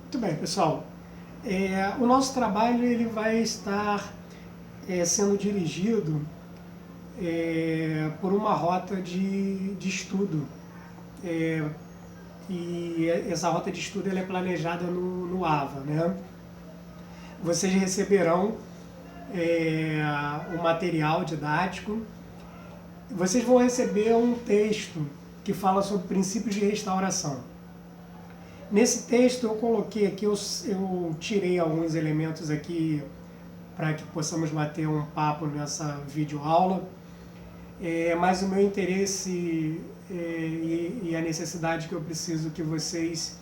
Muito bem, pessoal. O nosso trabalho ele vai estar sendo dirigido por uma rota de estudo. E essa rota de estudo ela é planejada no AVA. Né? Vocês receberão o material didático. Vocês vão receber um texto que fala sobre princípios de restauração. Nesse texto eu coloquei aqui, eu tirei alguns elementos aqui para que possamos bater um papo nessa videoaula, mas o meu interesse e a necessidade que eu preciso que vocês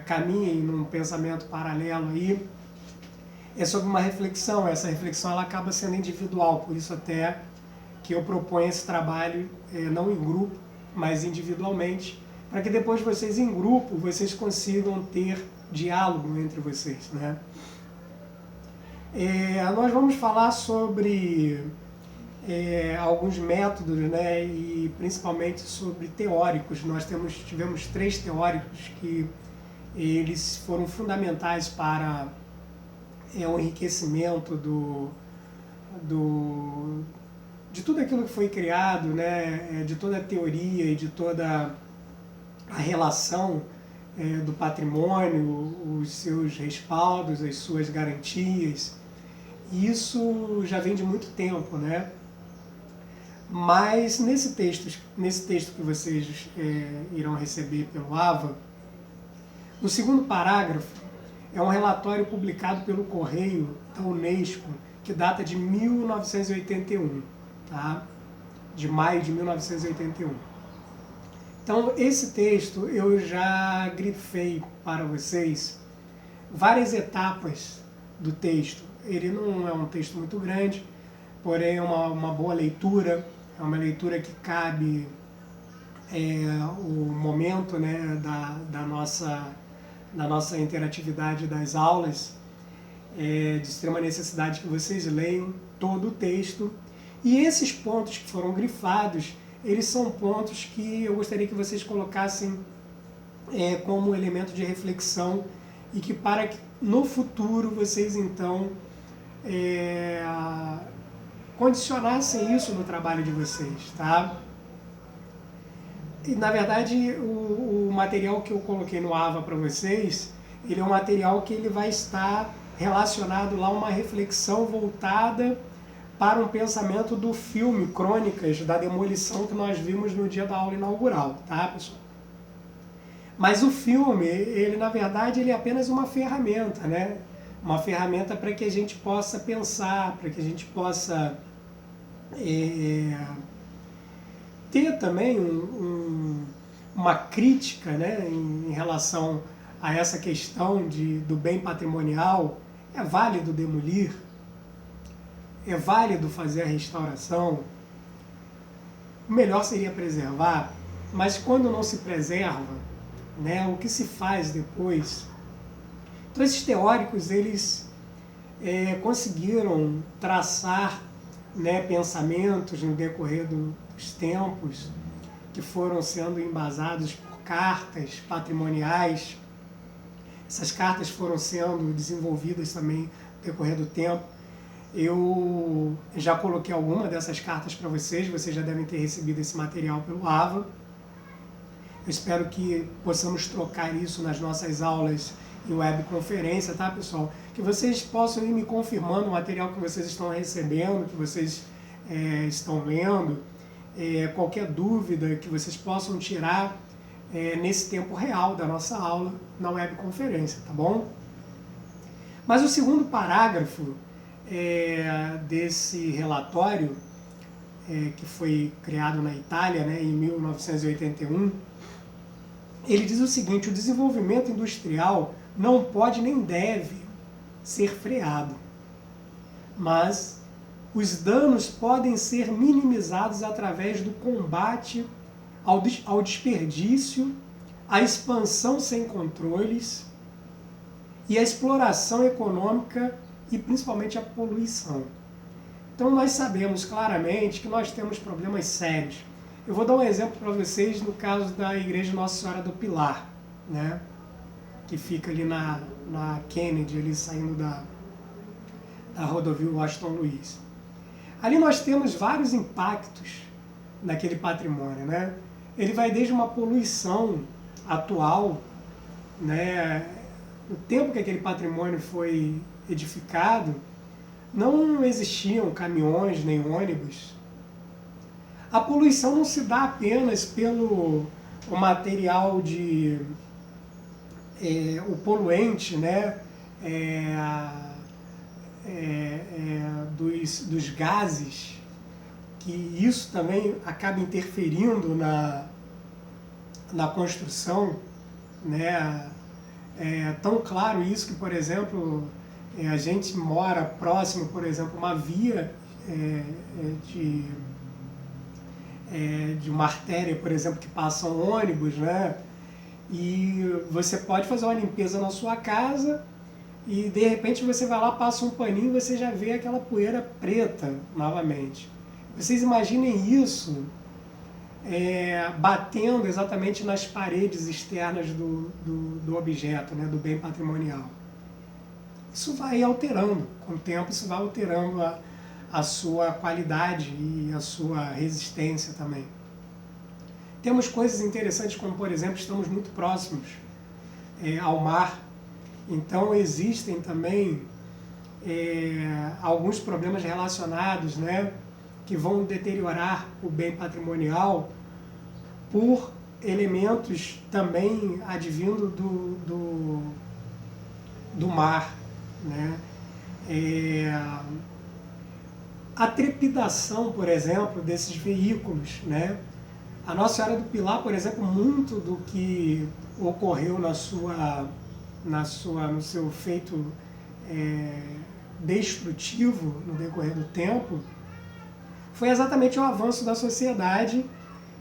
caminhem num pensamento paralelo aí, é sobre uma reflexão. Essa reflexão ela acaba sendo individual, por isso até que eu proponho esse trabalho não em grupo, mas individualmente, para que depois vocês em grupo, vocês consigam ter diálogo entre vocês. Né? Nós vamos falar sobre alguns métodos, né, e principalmente sobre teóricos. Nós tivemos 3 teóricos que eles foram fundamentais para o enriquecimento de tudo aquilo que foi criado, né, de toda a teoria e de toda a relação do patrimônio, os seus respaldos, as suas garantias. Isso já vem de muito tempo, né? Mas nesse texto que vocês irão receber pelo AVA, o segundo parágrafo é um relatório publicado pelo Correio da Unesco, que data de 1981, tá? De maio de 1981. Então, esse texto eu já grifei para vocês várias etapas do texto. Ele não é um texto muito grande, porém é uma boa leitura, é uma leitura que cabe o momento, né, da nossa interatividade das aulas, de extrema necessidade que vocês leiam todo o texto. E esses pontos que foram grifados, eles são pontos que eu gostaria que vocês colocassem como elemento de reflexão e que para que no futuro vocês então condicionassem isso no trabalho de vocês, tá? E na verdade o material que eu coloquei no AVA para vocês, ele é um material que ele vai estar relacionado lá a uma reflexão voltada para um pensamento do filme Crônicas da Demolição que nós vimos no dia da aula inaugural, tá, pessoal? Mas o filme, ele na verdade, ele é apenas uma ferramenta, né? Uma ferramenta para que a gente possa pensar, para que a gente possa ter também uma crítica, né, em relação a essa questão do bem patrimonial. É válido demolir? É válido fazer a restauração? O melhor seria preservar, mas quando não se preserva, né, o que se faz depois? Então esses teóricos, eles conseguiram traçar, né, pensamentos no decorrer dos tempos que foram sendo embasados por cartas patrimoniais. Essas cartas foram sendo desenvolvidas também no decorrer do tempo. Eu já coloquei alguma dessas cartas para vocês já devem ter recebido esse material pelo AVA. Eu espero que possamos trocar isso nas nossas aulas em webconferência, tá, pessoal? Que vocês possam ir me confirmando o material que vocês estão recebendo, que vocês estão lendo, qualquer dúvida que vocês possam tirar nesse tempo real da nossa aula na webconferência, tá bom? Mas o segundo parágrafo desse relatório, que foi criado na Itália, né, em 1981, ele diz o seguinte: o desenvolvimento industrial não pode nem deve ser freado, mas os danos podem ser minimizados através do combate ao desperdício, à expansão sem controles e à exploração econômica e principalmente a poluição. Então nós sabemos claramente que nós temos problemas sérios. Eu vou dar um exemplo para vocês no caso da Igreja Nossa Senhora do Pilar, né? que fica ali na Kennedy, ali saindo da rodovia Washington Luiz. Ali nós temos vários impactos naquele patrimônio, né? Ele vai desde uma poluição atual, né? O tempo que aquele patrimônio foi edificado, não existiam caminhões nem ônibus. A poluição não se dá apenas pelo o material o poluente, né? Dos gases, que isso também acaba interferindo na construção, né? É tão claro isso que, por exemplo, a gente mora próximo, por exemplo, uma via de uma artéria, por exemplo, que passa um ônibus, né? E você pode fazer uma limpeza na sua casa e de repente você vai lá, passa um paninho e você já vê aquela poeira preta novamente. Vocês imaginem isso batendo exatamente nas paredes externas do objeto, né, do bem patrimonial. Isso vai alterando, com o tempo isso vai alterando a sua qualidade e a sua resistência também. Temos coisas interessantes como, por exemplo, estamos muito próximos ao mar, então existem também alguns problemas relacionados, né, que vão deteriorar o bem patrimonial por elementos também advindo do mar, né? A trepidação, por exemplo, desses veículos, né? A Nossa Senhora do Pilar, por exemplo, muito do que ocorreu no seu feito destrutivo no decorrer do tempo foi exatamente o avanço da sociedade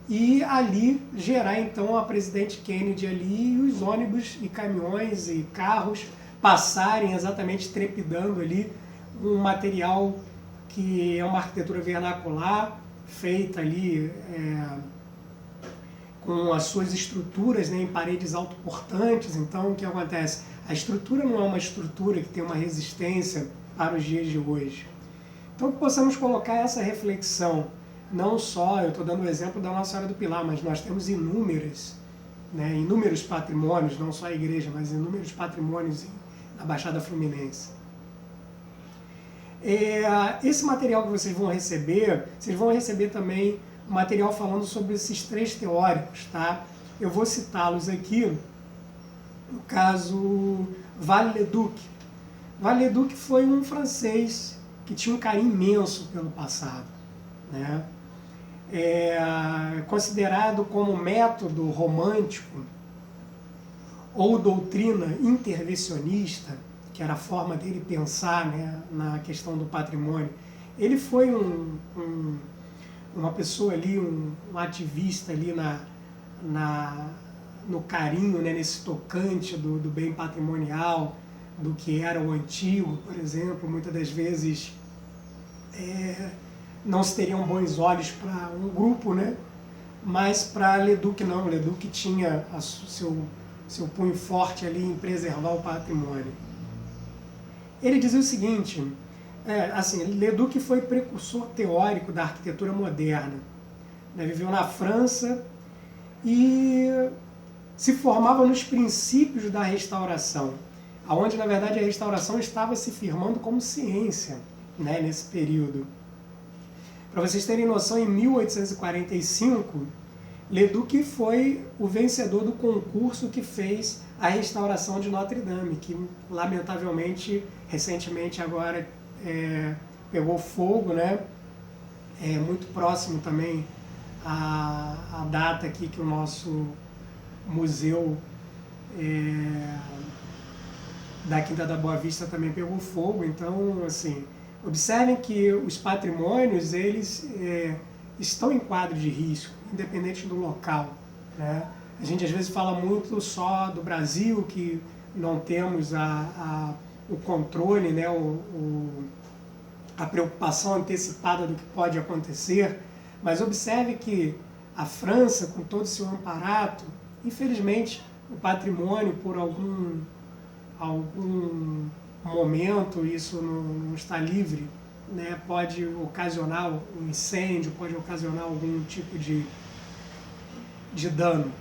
e ali gerar então a Presidente Kennedy ali e os ônibus e caminhões e carros passarem exatamente trepidando ali um material que é uma arquitetura vernacular feita ali com as suas estruturas, né, em paredes autoportantes. Então o que acontece? A estrutura não é uma estrutura que tem uma resistência para os dias de hoje. Então que possamos colocar essa reflexão, não só, eu estou dando o exemplo da Nossa Senhora do Pilar, mas nós temos inúmeros patrimônios, não só a igreja, mas inúmeros patrimônios na Baixada Fluminense. Esse material que vocês vão receber também um material falando sobre esses três teóricos, tá? Eu vou citá-los aqui, no caso, Viollet-le-Duc. Viollet-le-Duc foi um francês que tinha um carinho imenso pelo passado, né? Considerado como método romântico ou doutrina intervencionista, que era a forma dele pensar, né, na questão do patrimônio. Ele foi uma pessoa ali, um ativista ali no carinho, né, nesse tocante do bem patrimonial, do que era o antigo, por exemplo. Muitas das vezes não se teriam bons olhos para um grupo, né? Mas para Le-Duc não. Le-Duc tinha seu punho forte ali em preservar o patrimônio. Ele dizia o seguinte, Le-Duc foi precursor teórico da arquitetura moderna, né? Viveu na França e se formava nos princípios da restauração, onde na verdade a restauração estava se firmando como ciência, né, nesse período. Para vocês terem noção, em 1845, Le-Duc foi o vencedor do concurso que fez a restauração de Notre Dame, que lamentavelmente, recentemente agora pegou fogo, né? Muito próximo também à data aqui que o nosso museu da Quinta da Boa Vista também pegou fogo. Então, assim, observem que os patrimônios, eles estão em quadro de risco, independente do local, né? A gente às vezes fala muito só do Brasil, que não temos o controle, né, a preocupação antecipada do que pode acontecer, mas observe que a França, com todo o seu amparato, infelizmente, o patrimônio por algum momento, isso não está livre, né? Pode ocasionar um incêndio, pode ocasionar algum tipo de dano.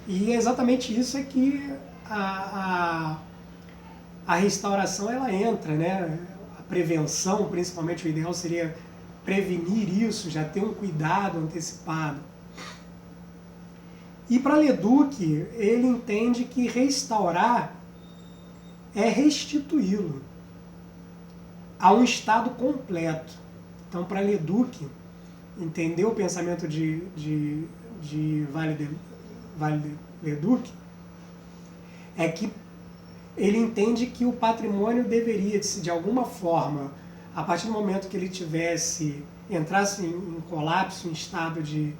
E é exatamente isso é que a restauração ela entra, né? A prevenção, principalmente, o ideal seria prevenir isso, já ter um cuidado antecipado. E para Leduc, ele entende que restaurar é restituí-lo a um estado completo. Então, para Leduc, entender o pensamento de Viollet-le-Duc, é que ele entende que o patrimônio deveria, de alguma forma, a partir do momento que ele entrasse em colapso, em estado de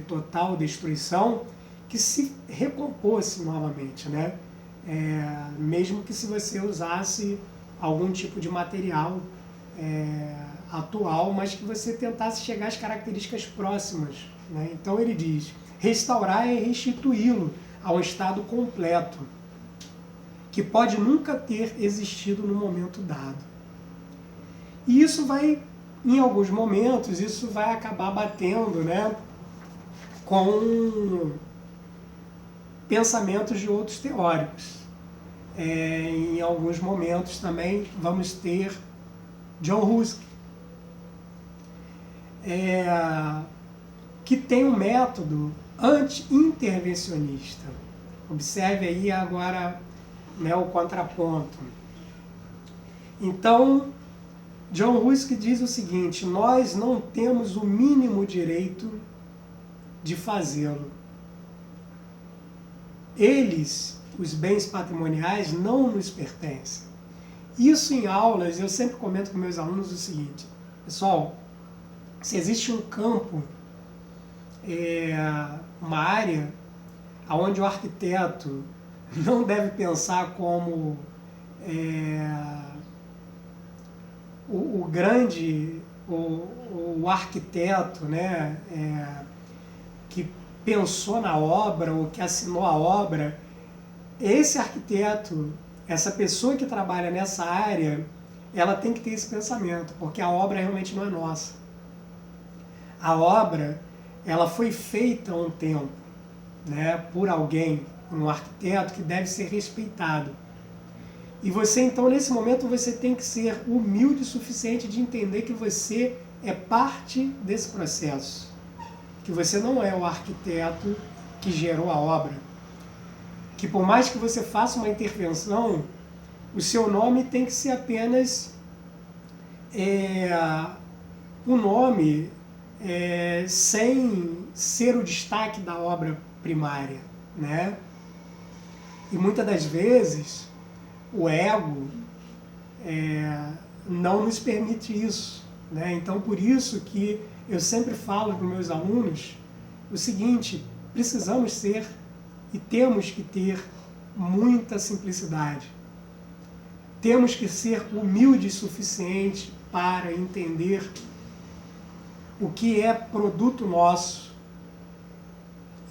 total destruição, que se recomposse novamente, né? Mesmo que se você usasse algum tipo de material atual, mas que você tentasse chegar às características próximas, né? Então ele diz, restaurar é restituí-lo a um estado completo, que pode nunca ter existido no momento dado. E isso vai, em alguns momentos, isso vai acabar batendo, né, com pensamentos de outros teóricos. Em alguns momentos também vamos ter John Ruskin, que tem um método anti-intervencionista. Observe aí agora, né, o contraponto. Então, John Ruskin diz o seguinte: nós não temos o mínimo direito de fazê-lo. Eles, os bens patrimoniais, não nos pertencem. Isso em aulas, eu sempre comento com meus alunos o seguinte: pessoal, se existe um campo, uma área onde o arquiteto não deve pensar como o arquiteto, né, que pensou na obra ou que assinou a obra, esse arquiteto, essa pessoa que trabalha nessa área, ela tem que ter esse pensamento, porque a obra realmente não é nossa. A obra, ela foi feita há um tempo, né, por alguém, por um arquiteto que deve ser respeitado. E você, então, nesse momento, você tem que ser humilde o suficiente de entender que você é parte desse processo. Que você não é o arquiteto que gerou a obra. Que por mais que você faça uma intervenção, o seu nome tem que ser apenas o nome sem ser o destaque da obra primária, né? E muitas das vezes o ego não nos permite isso, né? Então, por isso que eu sempre falo para os meus alunos o seguinte: precisamos ser e temos que ter muita simplicidade. Temos que ser humildes o suficiente para entender o que é produto nosso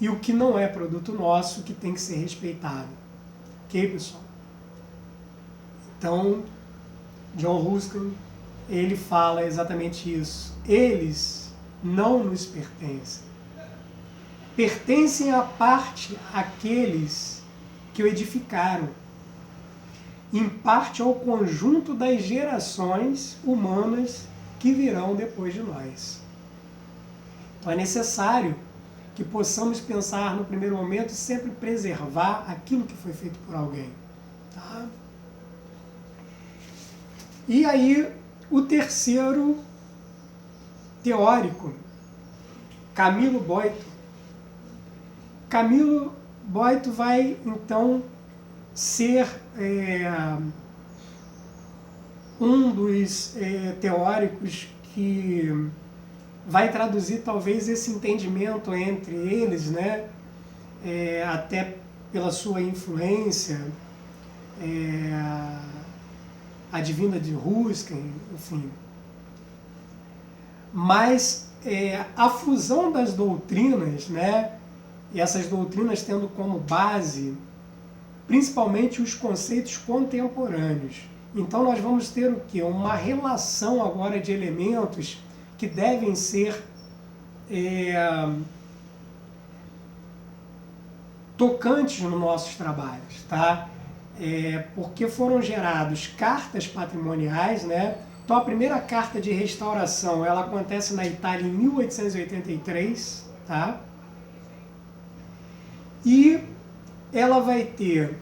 e o que não é produto nosso, que tem que ser respeitado. Ok, pessoal? Então, John Ruskin, ele fala exatamente isso. Eles não nos pertencem. Pertencem à parte àqueles que o edificaram, em parte ao conjunto das gerações humanas que virão depois de nós. Então é necessário que possamos pensar no primeiro momento e sempre preservar aquilo que foi feito por alguém. Tá? E aí, o terceiro teórico, Camilo Boito. Camilo Boito vai, então, ser um dos teóricos que vai traduzir, talvez, esse entendimento entre eles, né? Até pela sua influência, advinda de Ruskin, enfim. Mas a fusão das doutrinas, né, e essas doutrinas tendo como base principalmente os conceitos contemporâneos. Então nós vamos ter o quê? Uma relação agora de elementos que devem ser tocantes nos nossos trabalhos, tá? Porque foram gerados cartas patrimoniais, né? Então a primeira carta de restauração, ela acontece na Itália em 1883, tá? E ela vai ter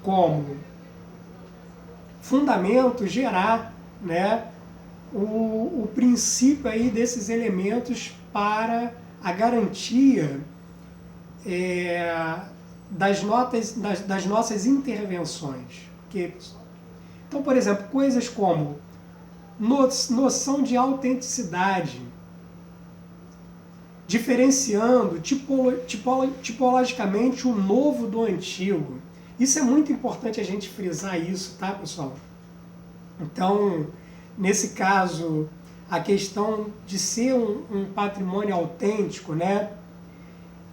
como fundamento gerar, né, o princípio aí desses elementos para a garantia das nossas intervenções. Então, por exemplo, coisas como noção de autenticidade, diferenciando tipologicamente o novo do antigo. Isso é muito importante a gente frisar isso, tá, pessoal? Então, nesse caso, a questão de ser um patrimônio autêntico, né?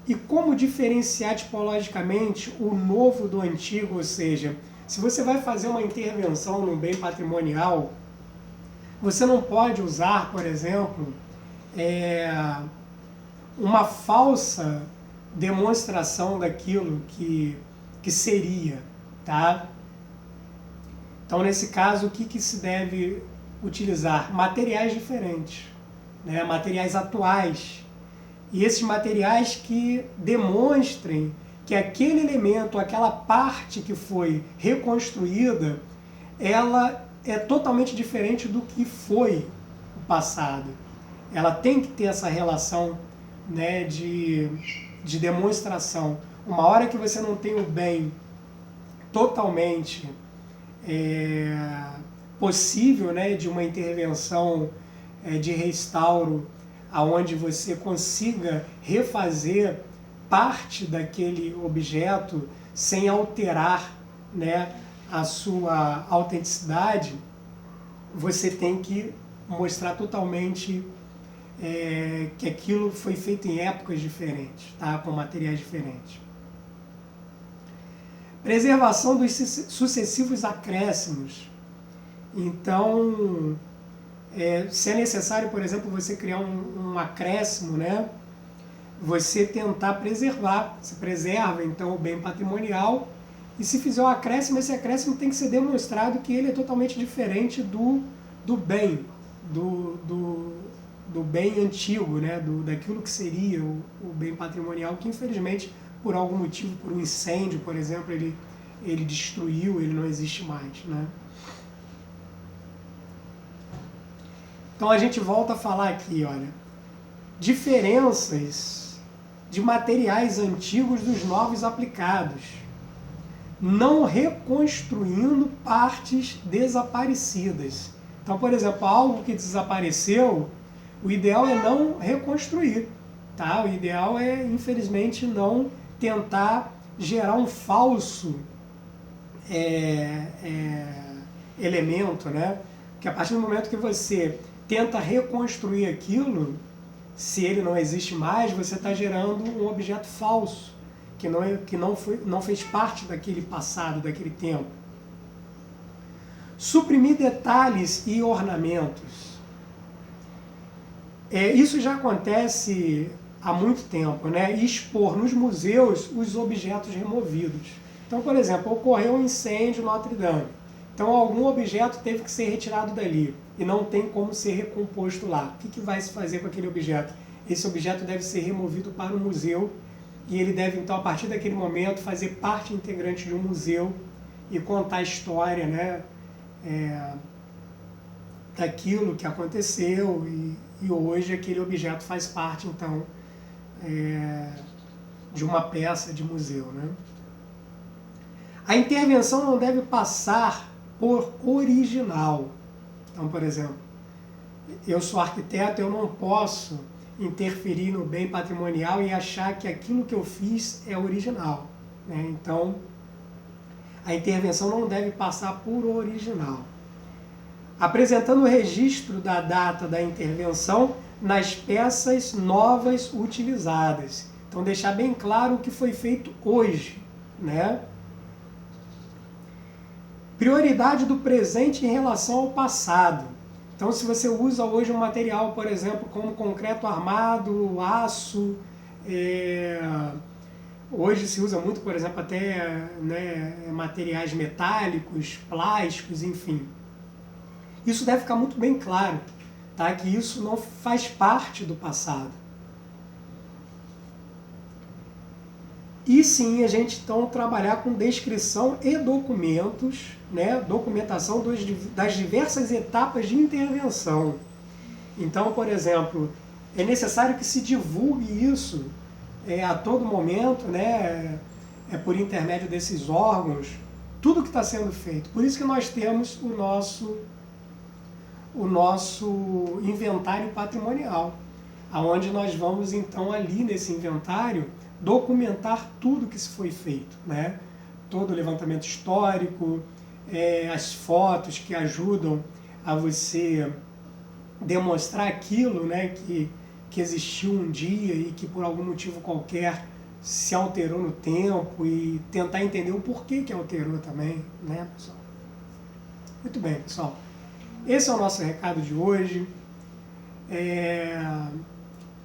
E como diferenciar tipologicamente o novo do antigo, ou seja, se você vai fazer uma intervenção num bem patrimonial, você não pode usar, por exemplo, uma falsa demonstração daquilo que seria, tá? Então, nesse caso, o que se deve utilizar? Materiais diferentes, né? Materiais atuais. E esses materiais que demonstrem que aquele elemento, aquela parte que foi reconstruída, ela é totalmente diferente do que foi o passado. Ela tem que ter essa relação, né, de demonstração. Uma hora que você não tem o bem totalmente possível, né, de uma intervenção de restauro, aonde você consiga refazer parte daquele objeto sem alterar, né, a sua autenticidade, você tem que mostrar totalmente que aquilo foi feito em épocas diferentes, tá? Com materiais diferentes. Preservação dos sucessivos acréscimos. Então, se é necessário, por exemplo, você criar um acréscimo, né? Você tentar preservar. Você preserva, então, o bem patrimonial. E se fizer um acréscimo, esse acréscimo tem que ser demonstrado que ele é totalmente diferente do bem, do bem antigo, né? Daquilo que seria o bem patrimonial, que infelizmente, por algum motivo, por um incêndio, por exemplo, ele destruiu, ele não existe mais, né? Então a gente volta a falar aqui, olha, diferenças de materiais antigos dos novos aplicados, não reconstruindo partes desaparecidas. Então, por exemplo, algo que desapareceu, o ideal é não reconstruir, tá? O ideal é, infelizmente, não tentar gerar um falso elemento, né? Porque a partir do momento que você tenta reconstruir aquilo, se ele não existe mais, você está gerando um objeto falso, que não fez parte daquele passado, daquele tempo. Suprimir detalhes e ornamentos. Isso já acontece há muito tempo, né? Expor nos museus os objetos removidos. Então, por exemplo, ocorreu um incêndio em Notre Dame. Então, algum objeto teve que ser retirado dali e não tem como ser recomposto lá. O que vai se fazer com aquele objeto? Esse objeto deve ser removido para o museu e ele deve, então, a partir daquele momento, fazer parte integrante de um museu e contar a história, né, daquilo que aconteceu e hoje aquele objeto faz parte, então, de uma peça de museu, né? A intervenção não deve passar por original. Então, por exemplo, eu sou arquiteto, eu não posso interferir no bem patrimonial e achar que aquilo que eu fiz é original, né? Então, a intervenção não deve passar por original. Apresentando o registro da data da intervenção nas peças novas utilizadas. Então, deixar bem claro o que foi feito hoje, né? Prioridade do presente em relação ao passado. Então, se você usa hoje um material, por exemplo, como concreto armado, aço, hoje se usa muito, por exemplo, até, né, materiais metálicos, plásticos, enfim. Isso deve ficar muito bem claro, tá? Que isso não faz parte do passado. E sim, a gente então trabalhar com descrição e documentos, né? Documentação das diversas etapas de intervenção. Então, por exemplo, é necessário que se divulgue isso a todo momento, né? Por intermédio desses órgãos, tudo que está sendo feito. Por isso que nós temos o nosso inventário patrimonial, aonde nós vamos então ali nesse inventário documentar tudo que se foi feito, né? Todo o levantamento histórico, as fotos que ajudam a você demonstrar aquilo, né, que existiu um dia e que por algum motivo qualquer se alterou no tempo e tentar entender o porquê que alterou também, né, pessoal? Muito bem, pessoal. Esse é o nosso recado de hoje.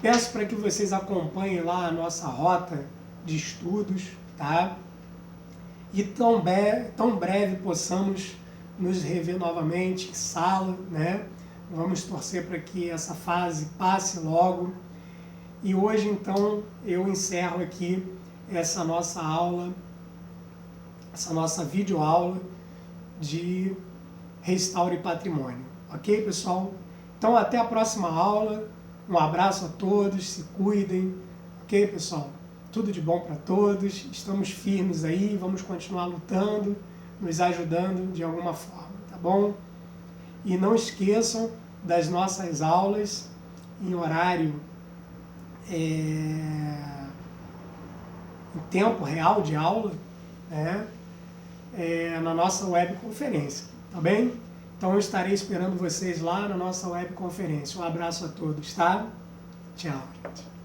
Peço para que vocês acompanhem lá a nossa rota de estudos, tá? E tão breve possamos nos rever novamente em sala, né? Vamos torcer para que essa fase passe logo. E hoje, então, eu encerro aqui essa nossa aula, essa nossa videoaula de Restaure Patrimônio. Ok, pessoal? Então, até a próxima aula. Um abraço a todos, se cuidem. Ok, pessoal? Tudo de bom para todos. Estamos firmes aí, vamos continuar lutando, nos ajudando de alguma forma, tá bom? E não esqueçam das nossas aulas em horário, em tempo real de aula, né? Na nossa webconferência, tá bem? Então eu estarei esperando vocês lá na nossa webconferência. Um abraço a todos, tá? Tchau, gente.